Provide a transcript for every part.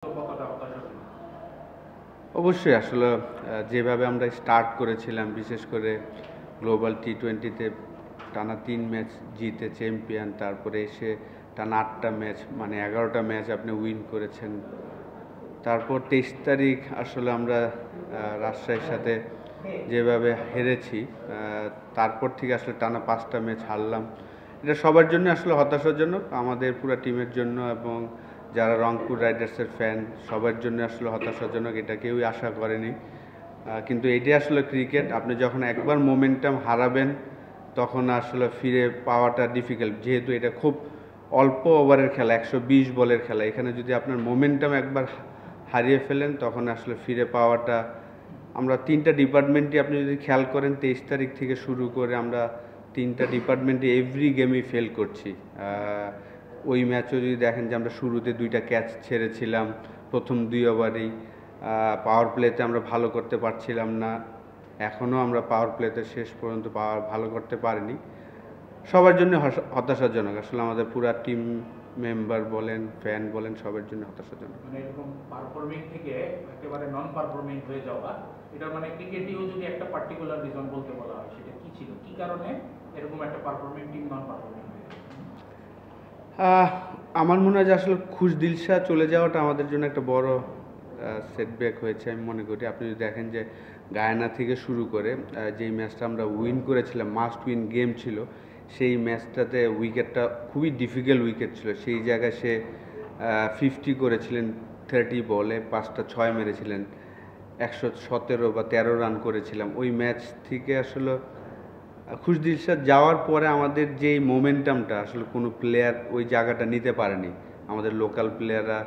কতটা হতাশাজনক? অবশ্যই আসলে যেভাবে আমরা স্টার্ট করেছিলাম, বিশেষ করে গ্লোবাল টি-20তে টানা ৩ ম্যাচ জিতে চ্যাম্পিয়ন, তারপরে এসে টানা ৮টা ম্যাচ মানে ১১টা ম্যাচ আপনি উইন করেছেন। তারপর ২৩ তারিখ আসলে আমরা রাজশাহীর সাথে যেভাবে হেরেছি, তারপর থেকে আসলে টানা ৫টা ম্যাচ হারলাম। এটা সবার জন্য আসলে হতাশাজনক, আমাদের পুরো টিমের জন্য এবং যারা রংপুর রাইডার্সের ফ্যান সবার জন্য আসলে হতাশাজনক। এটা কেউই আশা করেনি, কিন্তু এটাই আসলে ক্রিকেট। আপনি যখন একবার মোমেন্টাম হারাবেন তখন আসলে ফিরে পাওয়াটা ডিফিকাল্ট, যেহেতু এটা খুব অল্প ওভারের খেলা, ১২০ বলের খেলা। এখানে যদি আপনার মোমেন্টাম একবার হারিয়ে ফেলেন তখন আসলে ফিরে পাওয়াটা, আমরা 3টা ডিপার্টমেন্টই আপনি যদি খেয়াল করেন 23 তারিখ থেকে শুরু করে আমরা 3টা ডিপার্টমেন্টে এভরি গেমই ফেল করছি। ওই ম্যাচও যদি দেখেন যে আমরা শুরুতে 2টা ক্যাচ ছেড়েছিলাম প্রথম 2 ওভারেই, পাওয়ার প্লেতে আমরা ভালো করতে পারছিলাম না, এখনও আমরা পাওয়ার প্লেতে শেষ পর্যন্ত ভালো করতে পারিনি। সবার জন্য হতাশাজনক আসলে, আমাদের পুরা টিম মেম্বার বলেন, ফ্যান বলেন, সবার জন্য হতাশাজনক। মানে এরকম পারফর্মিং থেকে একেবারে নন পারফর্মিং হয়ে যাওয়া, এটা মানে ক্রিকেটেও যদি একটা পার্টিকুলার রিজন বলতে বলা হয়, সেটা কি ছিল? কি কারণে এরকম একটা পারফর্মিং টিম নন পারফর্মিং হয়ে যায়? আমার মনে হয় যে আসলে খুশ দিলশা চলে যাওয়াটা আমাদের জন্য একটা বড় সেটব্যাক হয়েছে আমি মনে করি। আপনি যদি দেখেন যে গায়ানা থেকে শুরু করে যেই ম্যাচটা আমরা উইন করেছিলাম, মাস্ট উইন গেম ছিল, সেই ম্যাচটাতে উইকেটটা খুবই ডিফিকাল্ট উইকেট ছিল। সেই জায়গায় সে 50 করেছিলেন 30 বলে, 5টা 6 মেরেছিলেন, 117 বা 13 রান করেছিলাম ওই ম্যাচ থেকে। আসলে খুশদিলশাদ যাওয়ার পরে আমাদের যেই মোমেন্টামটা আসলে কোনো প্লেয়ার ওই জায়গাটা নিতে পারেনি। আমাদের লোকাল প্লেয়াররা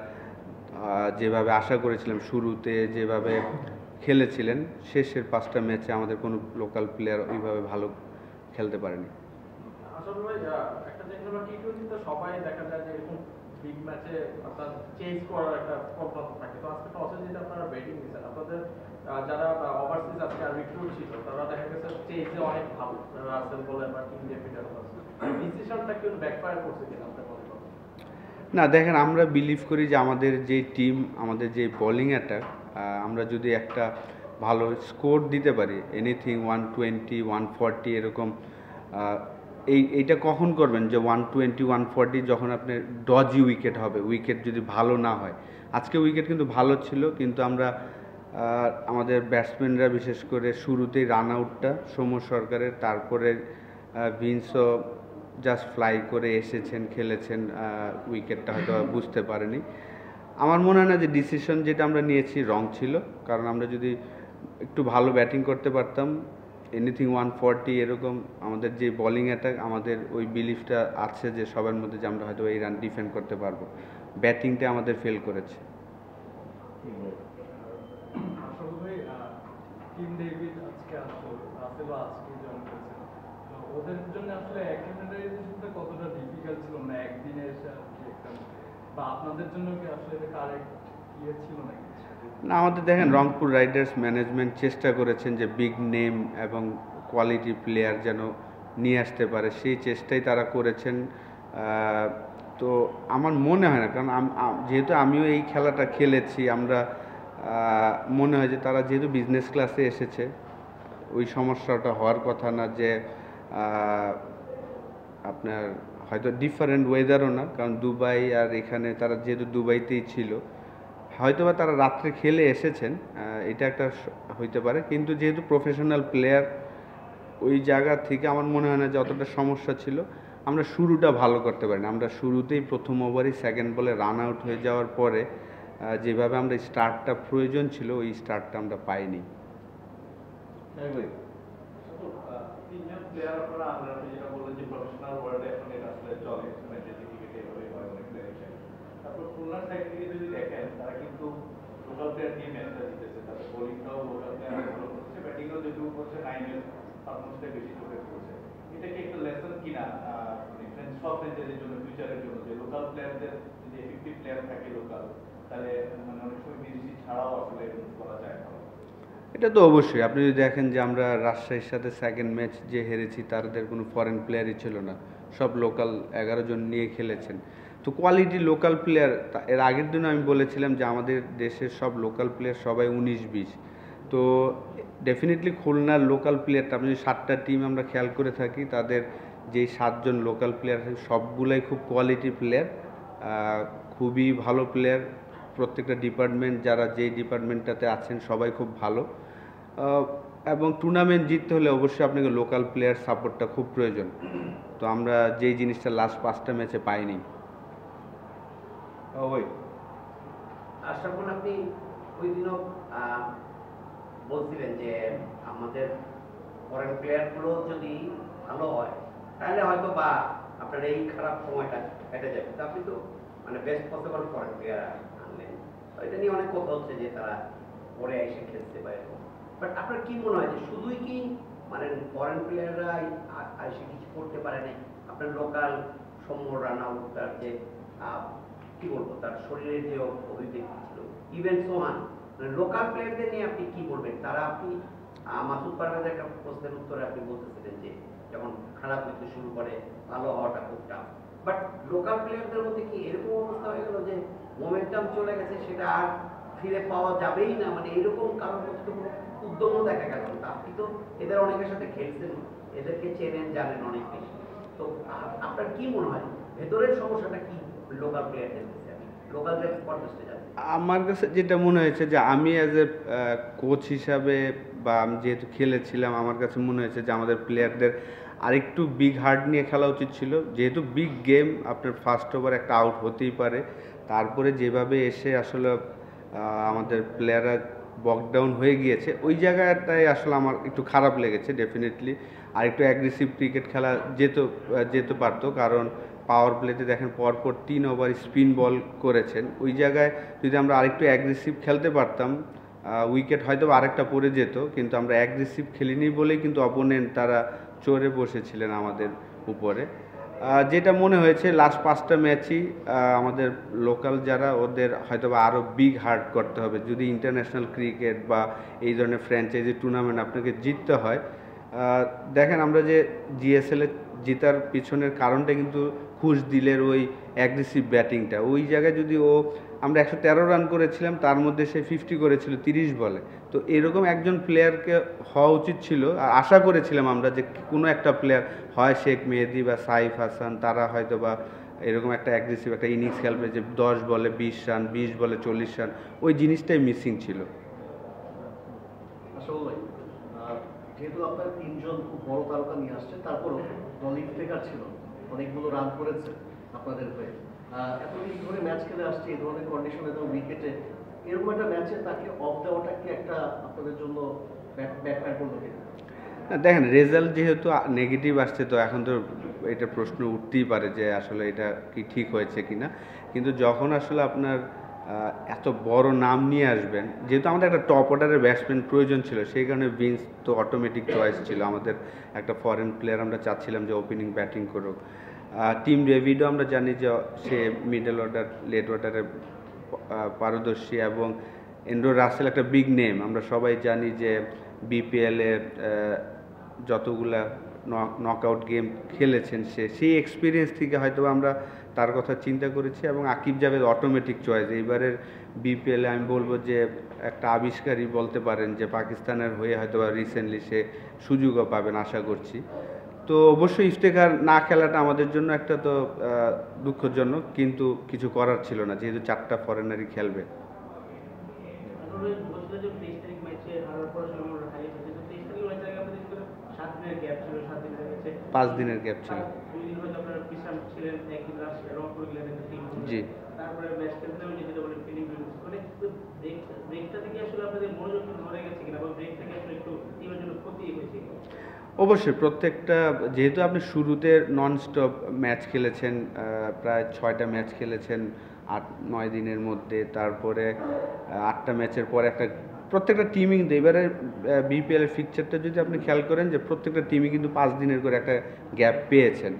যেভাবে আশা করেছিলাম শুরুতে যেভাবে খেলেছিলেন, শেষের 5টা ম্যাচে আমাদের কোনো লোকাল প্লেয়ার ওইভাবে ভালো খেলতে পারেনি। আসলে ভাই একটা জিনিস হলো টি-টোয়েন্টিতে সবাই দেখা যায় যে এরকম বিগ ম্যাচে আপনার চেঞ্জ করার একটা প্রবণতা থাকে। তো আজকে টসে জিতে আপনারা ব্যাটিং দিচ্ছেন, আপনাদের যারা ওভারসিজ আজকে আর রিক্রুট ছিল তারা দেখা গেছে চেঞ্জে অনেক ভালো, রাসেল বলেন বা কিং ডেভিড ডিসিশনটা কি ব্যাকফায়ার করছে কিনা আপনার মনে করেন? না দেখেন, আমরা বিলিভ করি যে আমাদের যে টিম, আমাদের যে বোলিং অ্যাটাক, আমরা যদি একটা ভালো স্কোর দিতে পারি, এনিথিং 120 140 এরকম, এইটা কখন করবেন যে 120 140 যখন আপনার ডজি উইকেট হবে, উইকেট যদি ভালো না হয়। আজকে উইকেট কিন্তু ভালো ছিল, কিন্তু আমরা আমাদের ব্যাটসম্যানরা বিশেষ করে শুরুতেই রান আউটটা সৌম্য সরকারের, তারপরে ভিন্সও জাস্ট ফ্লাই করে এসেছেন, খেলেছেন, উইকেটটা হয়তো বুঝতে পারেনি। আমার মনে হয় না যে ডিসিশন যেটা আমরা নিয়েছি রং ছিল, কারণ আমরা যদি একটু ভালো ব্যাটিং করতে পারতাম, এনিথিং 140 এরকম, আমাদের যে বোলিং অ্যাটাক, আমাদের ওই বিলিফটা আছে যে সবার মধ্যে যে আমরা হয়তো এই রান ডিফেন্ড করতে পারবো। ব্যাটিংটা আমাদের ফেল করেছে। আসলে ভাই কিং ডেভিড আজকে আসলো, রাসেলও আজকে জয়েন করেছেন, তো ওদের জন্য আসলে অ্যাক্লিমেটাইজেশনটা কতটা ডিফিকাল্ট ছিল না একদিনে এসে আর কি একটা, বা আপনাদের জন্য কি আসলে এটা কারেক্ট ইয়ে ছিল নাকি? না, আমাদের দেখেন রংপুর রাইডার্স ম্যানেজমেন্ট চেষ্টা করেছেন যে বিগ নেম এবং কোয়ালিটি প্লেয়ার যেন নিয়ে আসতে পারে, সেই চেষ্টাই তারা করেছেন। তো আমার মনে হয় না, কারণ যেহেতু আমিও এই খেলাটা খেলেছি, আমরা মনে হয় যে তারা যেহেতু বিজনেস ক্লাসে এসেছে, ওই সমস্যাটা হওয়ার কথা না। যে আপনার হয়তো ডিফারেন্ট ওয়েদারও না, কারণ দুবাই আর এখানে তারা যেহেতু দুবাইতেই ছিল, হয়তোবা তারা রাত্রে খেলে এসেছেন, এটা একটা হইতে পারে। কিন্তু যেহেতু প্রফেশনাল প্লেয়ার, ওই জায়গা থেকে আমার মনে হয় না যে অতটা সমস্যা ছিল। আমরা শুরুটা ভালো করতে পারি না, আমরা শুরুতেই প্রথম ওভারই সেকেন্ড বলে রান আউট হয়ে যাওয়ার পরে যেভাবে আমরা স্টার্টটা প্রয়োজন ছিল, ওই স্টার্টটা আমরা পাইনি। তিনজন প্লেয়ার আপনারা, আপনি যেটা বললেন যে প্রফেশনাল ওয়ার্ল্ডে এখন এটা আসলে চলে, ম্যাচের ক্রিকেটে এভাবে হয় অনেক প্লেয়ার। তারপর খুলনার সাইড থেকে যদি দেখেন, তারা কিন্তু লোকাল প্লেয়ার দিয়ে ম্যাচটা জিতেছে, তাদের বোলিংটাও লোকাল প্লেয়ার ভালো করছে, ব্যাটিংও যেটুকু করছে 9-এর পারফরমেন্সটা বেশি চোখে পড়ছে। এটা কি একটা লেসন কিনা সব ফ্র্যাঞ্চাইজির জন্য, ফিউচারের জন্য, যে লোকাল প্লেয়ারদের যদি এফেক্টিভ প্লেয়ার থাকে লোকাল, তাহলে মানে অনেক সময় বিদেশি ছাড়াও আসলে করা যায় ভালো। এটা তো অবশ্যই, আপনি যদি দেখেন যে আমরা রাজশাহীর সাথে সেকেন্ড ম্যাচ যে হেরেছি, তাদের কোনো ফরেন প্লেয়ারই ছিল না, সব লোকাল 11 জন নিয়ে খেলেছেন। তো কোয়ালিটি লোকাল প্লেয়ার, এর আগের দিন আমি বলেছিলাম যে আমাদের দেশের সব লোকাল প্লেয়ার সবাই 19-20। তো ডেফিনেটলি খুলনার লোকাল প্লেয়ারটা, আপনি যদি 7টা টিম আমরা খেয়াল করে থাকি, তাদের যেই 7জন লোকাল প্লেয়ার সবগুলাই খুব কোয়ালিটি প্লেয়ার, খুবই ভালো প্লেয়ার। প্রত্যেকটা ডিপার্টমেন্ট, যারা যেই ডিপার্টমেন্টটাতে আছেন সবাই খুব ভালো। এবং টুর্নামেন্ট জিততে হলে অবশ্যই আপনাকে লোকাল প্লেয়ার সাপোর্টটা খুব প্রয়োজন। তো আমরা যেই জিনিসটা লাস্ট 5টা ম্যাচে পাইনি। ওই আশরাফুল, আপনি ওই দিনও বলছিলেন যে আমাদের ফরেন প্লেয়ারগুলো যদি ভালো হয় তাহলে হয়তো বা আপনার এই খারাপ সময়টা কেটে যাবে। তো আপনি তো মানে বেস্ট পসিবল ফরেন প্লেয়ার আনলেন, এটা নিয়ে অনেক কথা হচ্ছে যে তারা পরে এসে খেলতে পারে। বাট আপনার কি মনে হয় যে শুধুই কি মানে ফরেন প্লেয়াররা এসে কিছু করতে পারে না? আপনার লোকাল সৌম্য রানাউট, তার যে কি বলবো, তার শরীরের যে অভিব্যক্তি ছিল, ইভেন সোহান, লোকাল প্লেয়ারদের নিয়ে আপনি কি বলবেন? তারা আপনি মাসুদ পারভেজের একটা প্রশ্নের উত্তরে আপনি বলতেছিলেন যে যখন খারাপ হতে শুরু করে ভালো হওয়াটা খুব টাফ। বাট লোকাল প্লেয়ারদের মধ্যে কি এরকম অবস্থা হয়ে গেল যে মোমেন্টাম চলে গেছে, সেটা আর ফিরে পাওয়া যাবেই না? মানে এরকম কারোর মধ্যে কোনো উদ্যমও দেখা গেল না। আপনি তো এদের অনেকের সাথে খেলছেন, এদেরকে চেনেন, জানেন অনেক বেশি। তো আপনার কি মনে হয় ভেতরের সমস্যাটা কি লোকাল প্লেয়ারদের? লোকাল প্লেয়ার কন্টেস্টে যাবে। আমার কাছে যেটা মনে হয়েছে যে আমি অ্যাজ এ কোচ হিসাবে, বা আমি যেহেতু খেলেছিলাম, আমার কাছে মনে হয়েছে যে আমাদের প্লেয়ারদের আরেকটু বিগ হার্ট নিয়ে খেলা উচিত ছিল। যেহেতু বিগ গেম, আপনার ফার্স্ট ওভার একটা আউট হতেই পারে। তারপরে যেভাবে এসে আসলে আমাদের প্লেয়াররা বকডাউন হয়ে গিয়েছে, ওই জায়গাটায় আসলে আমার একটু খারাপ লেগেছে। ডেফিনেটলি আর একটু অ্যাগ্রেসিভ ক্রিকেট খেলা যেতে পারতো, কারণ পাওয়ার প্লেতে দেখেন পরপর 3 ওভার স্পিন বল করেছেন। ওই জায়গায় যদি আমরা আরেকটু অ্যাগ্রেসিভ খেলতে পারতাম, উইকেট হয়তো আরেকটা পড়ে যেত, কিন্তু আমরা অ্যাগ্রেসিভ খেলিনি বলেই কিন্তু অপোনেন্ট তারা চড়ে বসেছিলেন আমাদের উপরে। যেটা মনে হয়েছে লাস্ট 5টা ম্যাচই আমাদের লোকাল যারা, ওদের হয়তো বা আরও বিগ হার্ট করতে হবে যদি ইন্টারন্যাশনাল ক্রিকেট বা এই ধরনের ফ্র্যাঞ্চাইজি টুর্নামেন্ট আপনাকে জিততে হয়। দেখেন আমরা যে জিএসএলে জেতার পিছনের কারণটা কিন্তু খুশ দিলের ওই অ্যাগ্রেসিভ ব্যাটিংটা। ওই জায়গায় যদি আমরা 113 রান করেছিলাম, তার মধ্যে সে 50 করেছিল 30 বলে। তো এরকম একজন প্লেয়ারকে হওয়া উচিত ছিল, আর আশা করেছিলাম আমরা যে কোনো একটা প্লেয়ার, হয় শেখ মেহেদি বা সাইফ হাসান, তারা হয়তো বা এরকম একটা অ্যাগ্রেসিভ একটা ইনিংস খেলবে যে 10 বলে 20 রান, 20 বলে 40 রান। ওই জিনিসটাই মিসিং ছিল। আসলে যেহেতু আপনার 3জন খুব বড় তারকা নিয়ে আসছে, তারপরও দল ইফতেখার ছিল, অনেকগুলো রান করেছে আপনাদের হয়ে। এতদিন ধরে ম্যাচ খেলে আসছে এই ধরনের কন্ডিশনে এবং উইকেটে, এরকম একটা ম্যাচে তাকে অফ দেওয়াটা কি একটা আপনাদের জন্য ব্যাকফায়ার করলো কিনা? দেখেন রেজাল্ট যেহেতু নেগেটিভ আসছে, তো এখন তো এটা প্রশ্ন উঠতেই পারে যে আসলে এটা কি ঠিক হয়েছে কিনা। কিন্তু যখন আসলে আপনার এত বড় নাম নিয়ে আসবেন, যেহেতু আমাদের একটা টপ অর্ডারের ব্যাটসম্যান প্রয়োজন ছিল, সেই কারণে ভিন্স তো অটোমেটিক চয়েস ছিল। আমাদের একটা ফরেন প্লেয়ার আমরা চাচ্ছিলাম যে ওপেনিং ব্যাটিং করুক। টিম ডেভিডও আমরা জানি যে সে মিডল অর্ডার, লেট অর্ডারে পারদর্শী, এবং এন্ড্রু রাসেল একটা বিগ নেম। আমরা সবাই জানি যে বিপিএলে যতগুলা নকআউট গেম খেলেছেন, সেই এক্সপিরিয়েন্স থেকে হয়তো আমরা তার কথা চিন্তা করেছি। এবং আকিব জাভেদ অটোমেটিক চয়েস। এইবারের বিপিএলে আমি বলবো যে একটা আবিষ্কারই বলতে পারেন, যে পাকিস্তানের হয়ে হয়তো বা রিসেন্টলি সে সুযোগও পাবেন আশা করছি। তো অবশ্যই ইফতেখার না খেলাটা আমাদের জন্য একটা তো দুঃখজনক, কিন্তু কিছু করার ছিল না, যেহেতু 4টা ফরেনারই খেলবে। 5 দিনের গ্যাপ ছিল। জি, অবশ্যই প্রত্যেকটা, যেহেতু আপনি শুরুতে নন স্টপ ম্যাচ খেলেছেন, প্রায় 6টা ম্যাচ খেলেছেন 8-9 দিনের মধ্যে, তারপরে 8টা ম্যাচের পর একটা প্রত্যেকটা টিমই কিন্তু এবারে বিপিএল এর ফিকচারটা যদি আপনি খেয়াল করেন, যে প্রত্যেকটা টিমই কিন্তু 5 দিনের করে একটা গ্যাপ পেয়েছেন।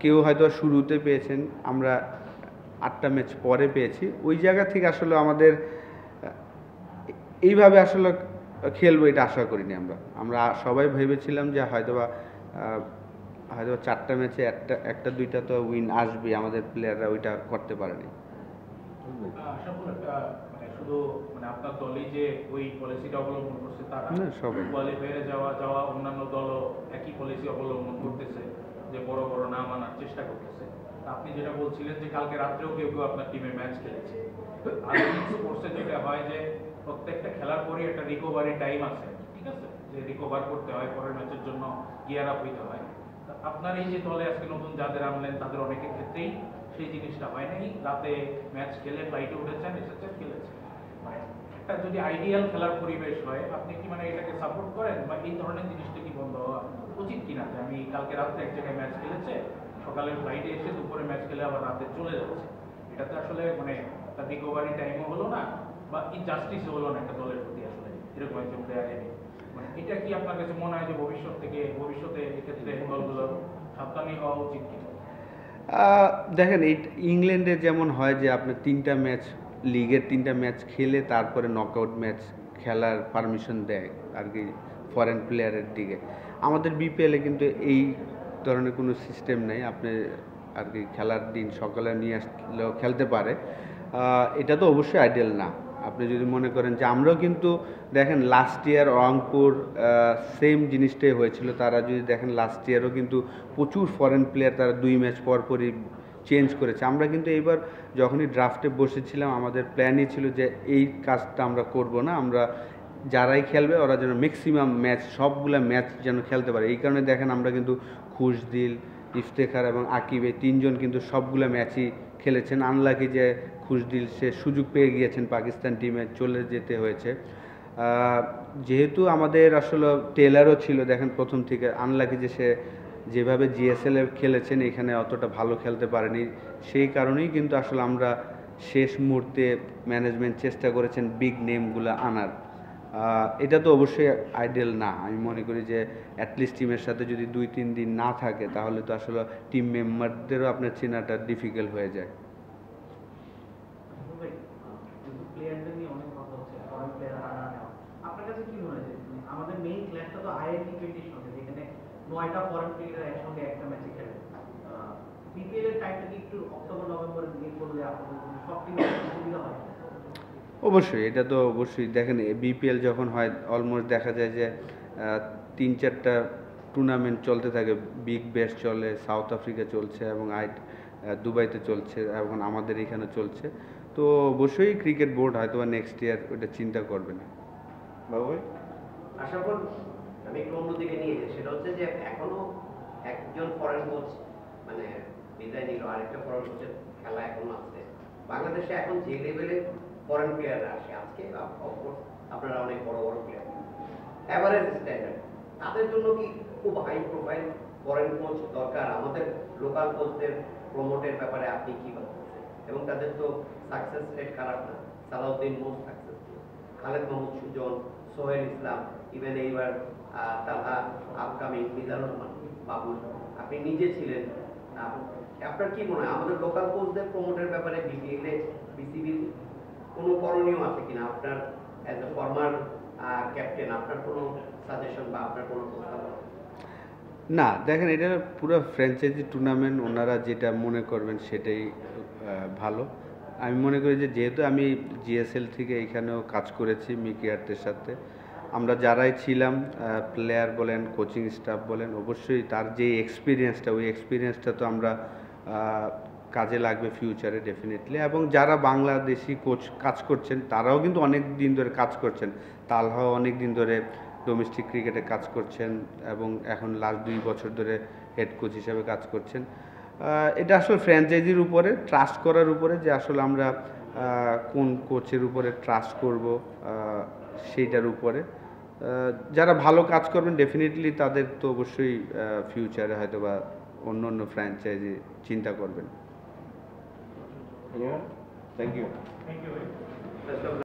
কেউ হয়তো শুরুতে পেয়েছেন, আমরা 8টা ম্যাচ পরে পেয়েছি। ওই জায়গা থেকে আসলে আমাদের এইভাবে আসলে খেলবো এটা আশা করিনি আমরা সবাই ভেবেছিলাম যে হয়তোবা হয়তো 4টা ম্যাচে একটা দুইটা তো উইন আসবে, আমাদের প্লেয়াররা ওইটা করতে পারেনি। আশাফুল, মানে শুধু মানে আপনার দলই যে ওই পলিসিটা অবলম্বন করছে তারা না, সবাই। কোয়ালিফায়ারে যাওয়া অন্যান্য দলও একই পলিসি অবলম্বন করতেছে, যে বড় বড় নাম আনার চেষ্টা করতেছে। আপনি যেটা বলছিলেন যে কালকে রাত্রেও কেউ কেউ আপনার টিমে ম্যাচ খেলেছে। আধুনিক স্পোর্টসে যেটা হয় যে প্রত্যেকটা খেলার পরই একটা রিকভারি টাইম আছে, ঠিক আছে, যে রিকভার করতে হয়, পরের ম্যাচের জন্য গিয়ার আপ হইতে হয়। আপনার এই যে দলে আজকে নতুন যাদের আনলেন তাদের অনেকের ক্ষেত্রেই সেই জিনিসটা হয় নাই, রাতে ম্যাচ খেলে ফ্লাইটে উঠেছেন, এসেছেন, খেলেছেন। মানে একটা যদি আইডিয়াল খেলার পরিবেশ হয়, আপনি কি মানে এটাকে সাপোর্ট করেন, বা এই ধরনের জিনিসটা কি বন্ধ হওয়া উচিত কিনা, যে আমি কালকে রাত্রে এক জায়গায় ম্যাচ খেলেছে, সকালে ফ্লাইটে এসে দুপুরে ম্যাচ খেলে আবার রাতে চলে যাচ্ছে, এটাতে আসলে মানে তার রিকভারি টাইমও হলো না, বা ইনজাস্টিসও হলো না একটা দলের প্রতি, আসলে এরকম একজন প্লেয়ার এনে। মানে এটা কি আপনার কাছে মনে হয় যে ভবিষ্যতে এক্ষেত্রে দলগুলো সাবধানী হওয়া উচিত কিনা? দেখেন, এই ইংল্যান্ডে যেমন হয় যে আপনি 3টা ম্যাচ, লিগের 3টা ম্যাচ খেলে তারপরে নকআউট ম্যাচ খেলার পারমিশন দেয় আর কি ফরেন প্লেয়ারের দিকে। আমাদের বিপিএলে কিন্তু এই ধরনের কোনো সিস্টেম নেই। আপনি আর কি খেলার দিন সকালে নিয়ে আসলেও খেলতে পারে। এটা তো অবশ্যই আইডিয়াল না। আপনি যদি মনে করেন যে আমরাও কিন্তু দেখেন লাস্ট ইয়ার রংপুর সেম জিনিসটাই হয়েছিল। তারা যদি দেখেন লাস্ট ইয়ারও কিন্তু প্রচুর ফরেন প্লেয়ার তারা 2 ম্যাচ পরই চেঞ্জ করেছে। আমরা কিন্তু এইবার যখনই ড্রাফটে বসেছিলাম আমাদের প্ল্যানই ছিল যে এই কাজটা আমরা করব না, আমরা যারাই খেলবে ওরা যেন ম্যাক্সিমাম ম্যাচ, সবগুলা ম্যাচ যেন খেলতে পারে। এই কারণে দেখেন আমরা কিন্তু খুশদিল, ইফতেখার এবং আকিব এই 3 জন কিন্তু সবগুলো ম্যাচই খেলেছেন। আনলাকি যে খুশদিল সে সুযোগ পেয়ে গিয়েছেন পাকিস্তান টিমে চলে যেতে হয়েছে। যেহেতু আমাদের আসলে টেলারও ছিল দেখেন প্রথম থেকে, আনলাকি যে সে যেভাবে জিএসএলে খেলেছেন এখানে অতটা ভালো খেলতে পারেনি। সেই কারণেই কিন্তু আসলে আমরা শেষ মুহূর্তে ম্যানেজমেন্ট চেষ্টা করেছেন বিগ নেমগুলো আনার। এটা তো অবশ্যই আইডিয়াল না। আমি মনে করি যে অ্যাটলিস্ট টিমের সাথে যদি 2-3 দিন না থাকে তাহলে তো আসলে টিম মেম্বারদেরও আপনার চেনাটা ডিফিকাল্ট হয়ে যায়। প্লেয়ারদের নিয়ে অনেক কথা হচ্ছে, ফরেন প্লেয়ার আনা নেওয়া। আপনার কাছে কি মনে হয় যে আমাদের মেইন ক্লাসটা তো আইএলটি 20 সঙ্গে, যেখানে 9টা ফরেন প্লেয়ার একসঙ্গে একটা ম্যাচে খেলে। বিপিএল এর টাইমটা কি একটু অক্টোবর নভেম্বরের দিকে করলে আপনাদের সব টিমের সুবিধা হয়? অবশ্যই, এটা তো অবশ্যই। দেখেন বিপিএল যখন হয় অলমোস্ট দেখা যায় যে 3-4টা টুর্নামেন্ট চলতে থাকে। বিগ ব্যাশ চলে, সাউথ আফ্রিকা চলছে এবং দুবাইতে চলছে, এখন আমাদের এখানে চলছে। তো অবশ্যই ক্রিকেট বোর্ড হয়তো বা নেক্সট ইয়ার ওটা চিন্তা করবে না। বাবু ভাই? আশা করি আমি একটু অন্যদিকে নিয়ে যাই, সেটা হচ্ছে যে এখনো একজন ফরেন কোচ মানে বিদায় নিল, আরেকটা ফরেন কোচের খেলা এখনো আছে বাংলাদেশে। এখন যে লেভেলে ফরেন প্লেয়াররা আসে আজকে, অফকোর্স আপনারা অনেক বড় বড় প্লেয়ার, অ্যাভারেজ স্ট্যান্ডার্ড, তাদের জন্য কি খুব হাই প্রোফাইল ফরেন কোচ দরকার? আমাদের লোকাল কোচদের প্রমোটের ব্যাপারে আপনি কি ভাবছেন? এবং তাদের তো সাকসেস রেট খারাপ না। সালাউদ্দিন মোস্ট সাকসেসফুল, খালেদ মাহমুদ সুজন, সোহেল ইসলাম, ইভেন এইবার তালহা, আপকামিং মিজানুর রহমান বাবু, আপনি নিজে ছিলেন। আপনার কি মনে হয় আমাদের লোকাল কোচদের প্রমোটের ব্যাপারে বিপিএলে বিসিবির কোনো করণীয় আছে কিনা? আপনার অ্যাজ এ ফর্মার ক্যাপ্টেন আপনার কোনো সাজেশন বা আপনার কোনো প্রস্তাবনা? না, দেখেন এটা পুরো ফ্র্যাঞ্চাইজি টুর্নামেন্ট, ওনারা যেটা মনে করবেন সেটাই ভালো। আমি মনে করি যে যেহেতু আমি জিএসএল থেকে এখানেও কাজ করেছি মিকি আর্টের সাথে, আমরা যারাই ছিলাম প্লেয়ার বলেন, কোচিং স্টাফ বলেন, অবশ্যই তার যে এক্সপিরিয়েন্সটা, ওই এক্সপিরিয়েন্সটা তো আমরা কাজে লাগবে ফিউচারে ডেফিনেটলি। এবং যারা বাংলাদেশি কোচ কাজ করছেন তারাও কিন্তু অনেক দিন ধরে কাজ করছেন। তালহাও অনেক দিন ধরে ডোমেস্টিক ক্রিকেটে কাজ করছেন এবং এখন লাস্ট 2 বছর ধরে হেড কোচ হিসেবে কাজ করছেন। এটা আসলে ফ্র্যাঞ্চাইজির উপরে ট্রাস্ট করার উপরে, যে আসলে আমরা কোন কোচের উপরে ট্রাস্ট করব সেইটার উপরে। যারা ভালো কাজ করবেন ডেফিনেটলি তাদের তো অবশ্যই ফিউচারে হয়তো বা অন্য অন্য ফ্র্যাঞ্চাইজি চিন্তা করবেন। Thank you. থ্যাংক ইউ ভাই।